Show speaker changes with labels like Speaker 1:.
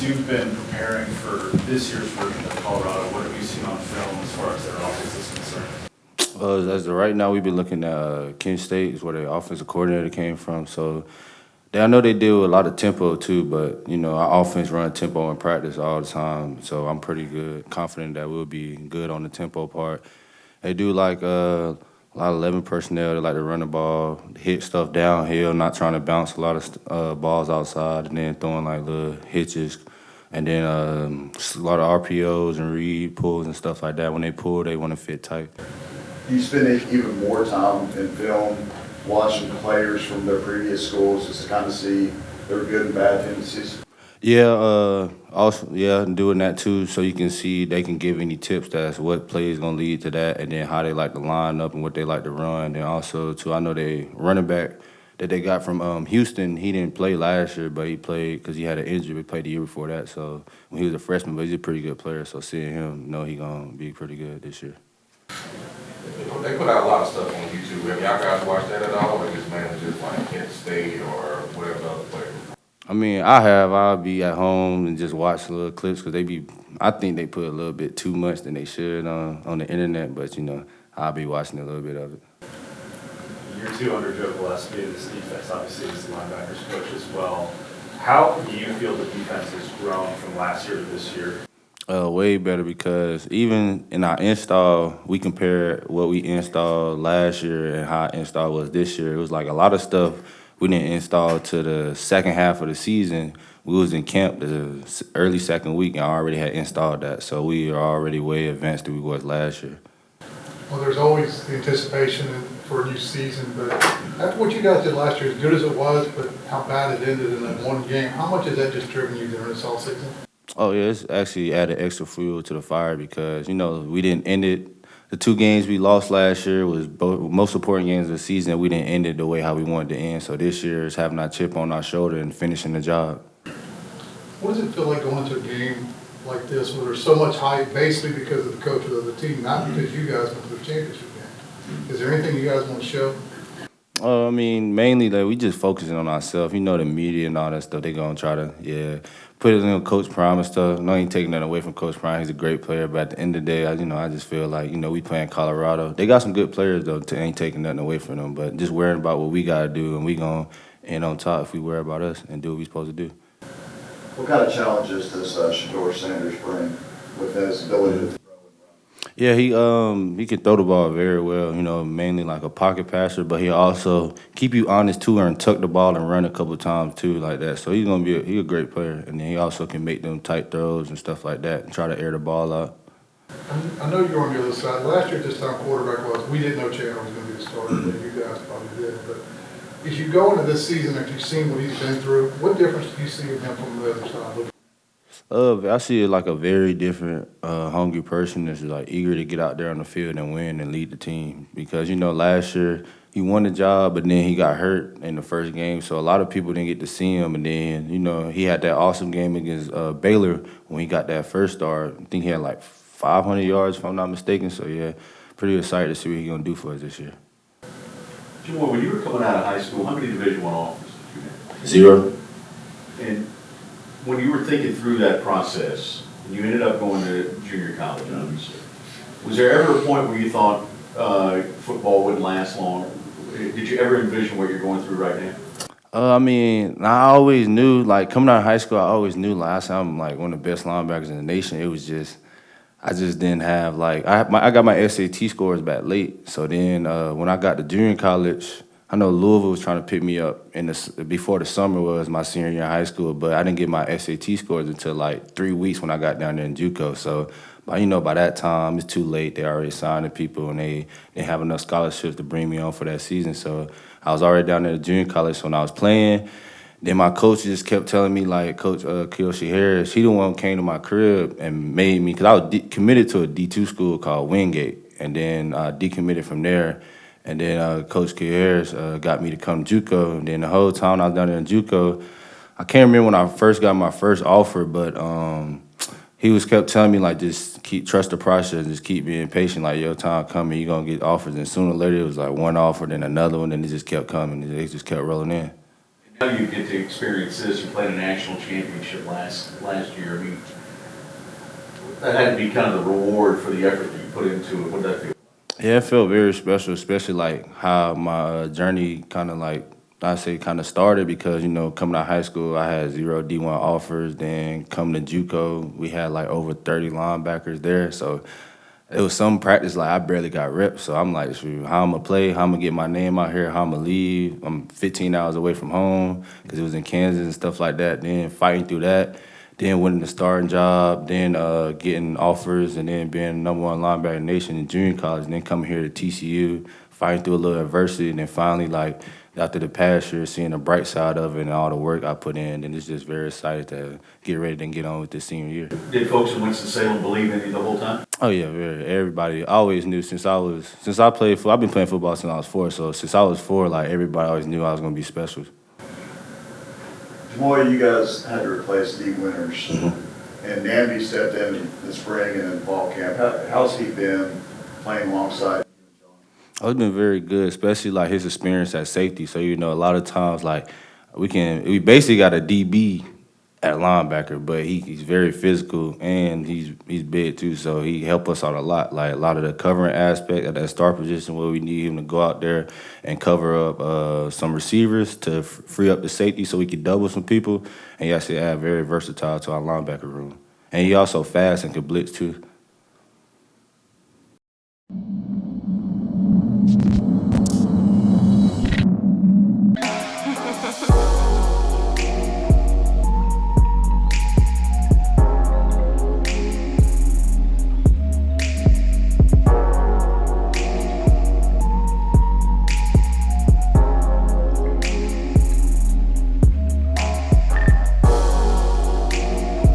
Speaker 1: you've been preparing for this year's version of Colorado, what have you seen on film as far as their offense is concerned?
Speaker 2: As of right now, we've been looking at Kent State, is where the offensive coordinator came from. So I know they deal with a lot of tempo too, but our offense run tempo in practice all the time. So I'm pretty good, confident that we'll be good on the tempo part. They do like a lot of 11 personnel. They like to run the ball, hit stuff downhill, not trying to bounce a lot of balls outside, and then throwing like little hitches, and then a lot of RPOs and read pulls and stuff like that. When they pull, they want to fit tight.
Speaker 3: You spend even more time in film watching players from their previous schools just to kind of see their good and bad tendencies?
Speaker 2: Yeah, doing that too, so you can see they can give any tips that's what play is gonna lead to that, and then how they like to line up and what they like to run. And also too, I know they running back that they got from Houston. He didn't play last year, but he played because he had an injury. He played the year before that, so when he was a freshman, but he's a pretty good player. So seeing him, he gonna be pretty good this year.
Speaker 4: They put out a lot of stuff on YouTube. Have y'all guys watched that at all, or just mainly just like Kent State or whatever other player?
Speaker 2: I mean, I'll be at home and just watch little clips because I think they put a little bit too much than they should on the internet, but I'll be watching a little bit of it.
Speaker 1: Year two under Joe Gillespie, this defense obviously is the linebackers coach as well. How do you feel the defense has grown from last year to this year?
Speaker 2: Way better, because even in our install, we compare what we installed last year and how our install was this year. It was like a lot of stuff we didn't install to the second half of the season. We was in camp the early second week and already had installed that. So we are already way advanced than we was last year.
Speaker 5: Well, there's always the anticipation for a new season, but after what you guys did last year, as good as it was, but how bad it ended in that one game, how much has that just driven you during this all season?
Speaker 2: Oh, yeah, it's actually added extra fuel to the fire because, we didn't end it. The two games we lost last year was both most important games of the season. We didn't end it the way how we wanted to end. So this year is having our chip on our shoulder and finishing the job.
Speaker 5: What does it feel like going to a game like this where there's so much hype, basically because of the coaches of the team, not because you guys went to the championship game? Is there anything you guys want to show?
Speaker 2: I mean, mainly we just focusing on ourselves. The media and all that stuff, they going to try to, put it in Coach Prime and stuff. No, ain't taking nothing away from Coach Prime. He's a great player. But at the end of the day, I just feel like, we playing Colorado. They got some good players, though. Ain't taking nothing away from them. But just worrying about what we got to do, and we going to end on top if we worry about us and do what we supposed to do.
Speaker 3: What kind of challenges does Shedeur Sanders bring with his ability to throw and run?
Speaker 2: Yeah, he can throw the ball very well, mainly like a pocket passer, but he also keep you honest too and tuck the ball and run a couple of times too like that. So he's gonna be a great player, and then he also can make them tight throws and stuff like that and try to air the ball out.
Speaker 5: I know you're on the other side. Last year at this time, quarterback we didn't know Chandler was going to be the starter, but you guys probably did. But as you go into this season, after you've seen what he's been through, what difference do you see in him from the other side?
Speaker 2: I see it like a very different, hungry person that's like eager to get out there on the field and win and lead the team. Because last year he won the job, but then he got hurt in the first game, so a lot of people didn't get to see him. And then he had that awesome game against Baylor when he got that first start. I think he had like 500 yards, if I'm not mistaken. So yeah, pretty excited to see what he's gonna do for us this year.
Speaker 6: Jamoi, when you were coming out of high school, how many Division I offers did you have?
Speaker 2: 0.
Speaker 6: And when you were thinking through that process, and you ended up going to junior college, obviously, was there ever a point where you thought football wouldn't last long? Did you ever envision what you're going through right now?
Speaker 2: I always knew, like, coming out of high school, I always knew, like, I said, I'm, like, one of the best linebackers in the nation. It was just, I just didn't have, like, I got my SAT scores back late. So then when I got to junior college, I know Louisville was trying to pick me up before the summer was my senior year in high school, but I didn't get my SAT scores until like 3 weeks when I got down there in JUCO. So, by that time, it's too late. They already signed the people, and they have enough scholarships to bring me on for that season. So I was already down there at junior college. So when I was playing, then my coach just kept telling me, like, Coach Shedeur, she the one who came to my crib and made me, because I was committed to a D2 school called Wingate, and then I decommitted from there. And then Coach Harris got me to come to JUCO. And then the whole time I was down there in JUCO, I can't remember when I first got my first offer, but he kept telling me, like, just trust the process, just keep being patient. Like, your time coming, you're going to get offers. And sooner or later, it was like one offer, then another one, and it just kept coming. It just kept rolling in.
Speaker 6: Now you get to experience this. You played a national championship last year. I mean, that had to be kind of the reward for the effort that you put into it. What did that feel?
Speaker 2: Yeah, it felt very special, especially like how my journey kind of like I say kind of started because coming out of high school I had 0 D1 offers. Then coming to JUCO we had like over 30 linebackers there, so it was some practice like I barely got reps. So I'm like, shoot, how I'm gonna play, how I'm gonna get my name out here, how I'm gonna leave. I'm 15 hours away from home because it was in Kansas and stuff like that. Then fighting through that. Then winning the starting job, then getting offers, and then being #1 linebacker in the nation in junior college, and then coming here to TCU, fighting through a little adversity, and then finally, like, after the past year, seeing the bright side of it and all the work I put in, and it's just very excited to get ready and get on with this senior year.
Speaker 6: Did folks in Winston-Salem believe in you the whole time?
Speaker 2: Oh yeah, very. Everybody always knew since I played football. I've been playing football since I was 4. So since I was 4, like everybody always knew I was gonna be special.
Speaker 3: Jamoi, you guys had to replace Dee Winters, and Namby stepped in the spring and in fall camp. How's he been playing alongside?
Speaker 2: Oh, it's been very good, especially like his experience at safety. So a lot of times like we basically got a DB at linebacker, but he's very physical and he's big too. So he helped us out a lot. Like a lot of the covering aspect of that star position where we need him to go out there and cover up some receivers to free up the safety so we could double some people. And he actually add very versatile to our linebacker room. And he also fast and could blitz too.